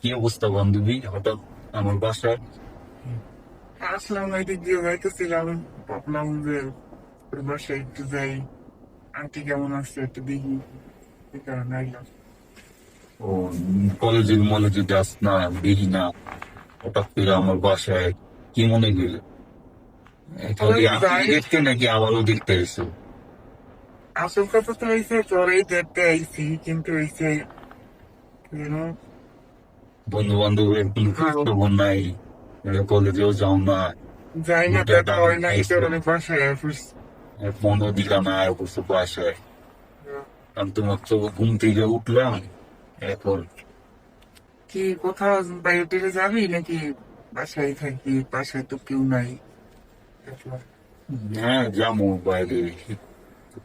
কি অবস্থা বান্ধবী, হঠাৎ আমার বাসায়? আসলাম, এদিক দিয়ে যাইতেছিলাম। ভাবলাম যে ওর বাসায় একটু যাই, আন্টি কেমন আছে একটু দেখি, এই কারণে আইলাম। ও, কলেজের মলেজে যাস না, দেখি না, হঠাৎ করে আমার বাসায় কি মনে গেল? ওই খালি আমি যাই, দেখতে নাকি আবারও দেখতে এসো? আসল কথা তো হয়েছে তোরই দেখতে আইছি, কিন্তু হয়েছে যেন বন্ধু বান্ধবের কোনো খোঁজ ভালো খবর নাই, কলেজেও যাও না, যাই না, দুটা দেখা টাইম হয় না, এই খাইছো, কারণে বাসায় আসিস। ফোনও দিলা না, অবশ্য বাসায়। আমি তোমার তো ঘুম থেকে উঠলাম এখন। কি কোথাও বাইরে টেরে যাবি নাকি? বাসায় থাকবি, বাসায় তো কেউ নাই, একলা। হ্যাঁ, যাবো বাইরে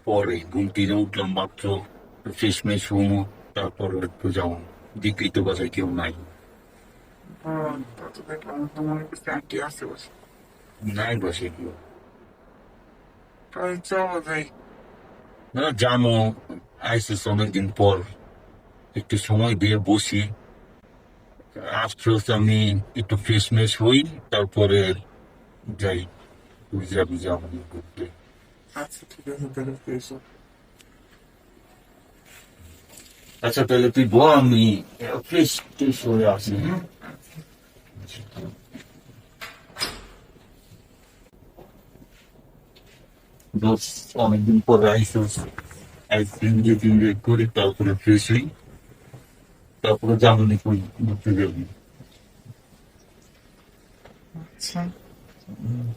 পরে, ঘুম থেকে উঠলাম মাত্র, ফ্রেশ মেশ হবো, তারপর একটু যাবো। দেখি তো বাসায় কেউ নাই। তা তো দেখলাম তো মনে করছে আন্টি আছে বসে। নাই বাসায় কেউ। তাহলে চলো যাই। না, জানো, আইসিস অনেকদিন পর, একটু সময় দিয়ে বসি। আফসোস আমি একটু ফ্রেশ মেশ হই, তারপরে যাই। তুই যাবি, যাবো ঘুরতে। আচ্ছা ঠিক আছে, তাহলে এসো। আচ্ছা, তাহলে তুই বল, আমি ফ্রেশ ট্রেশ হয়ে আসি, হ্যাঁ? দোষ, অনেকদিন পরে আইসিস, আইসক্রিম দিয়ে এনজয় করি, তারপরে ফ্রেশ হই, তারপরে যাবো নি কই ঘুরতে যাবি। আচ্ছা,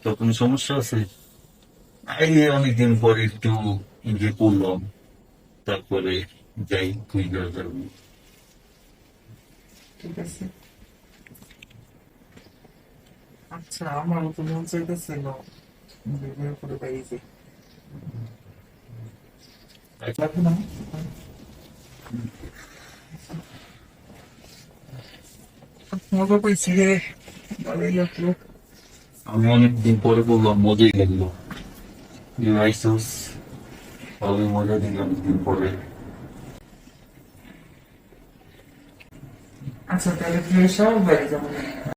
তখন সমস্যা আছে? এই অনেকদিন পরে একটু এনজয় করলাম, তারপরে যাই, তুই যাবি। ঠিক আছে। আচ্ছা, আমারও তো মন চাইতেছিল বের করে বেরিয়েছে। লাগবে না? মজা পেয়েছি রে, ভালোই লাগলো। আমি অনেকদিন পরে বললাম, মজাই লাগলো। আইসোস, ভালো মজা দিল অনেকদিন পরে। আচ্ছা তাহলে ফ্রেশ হও, বাড়ি যাবো।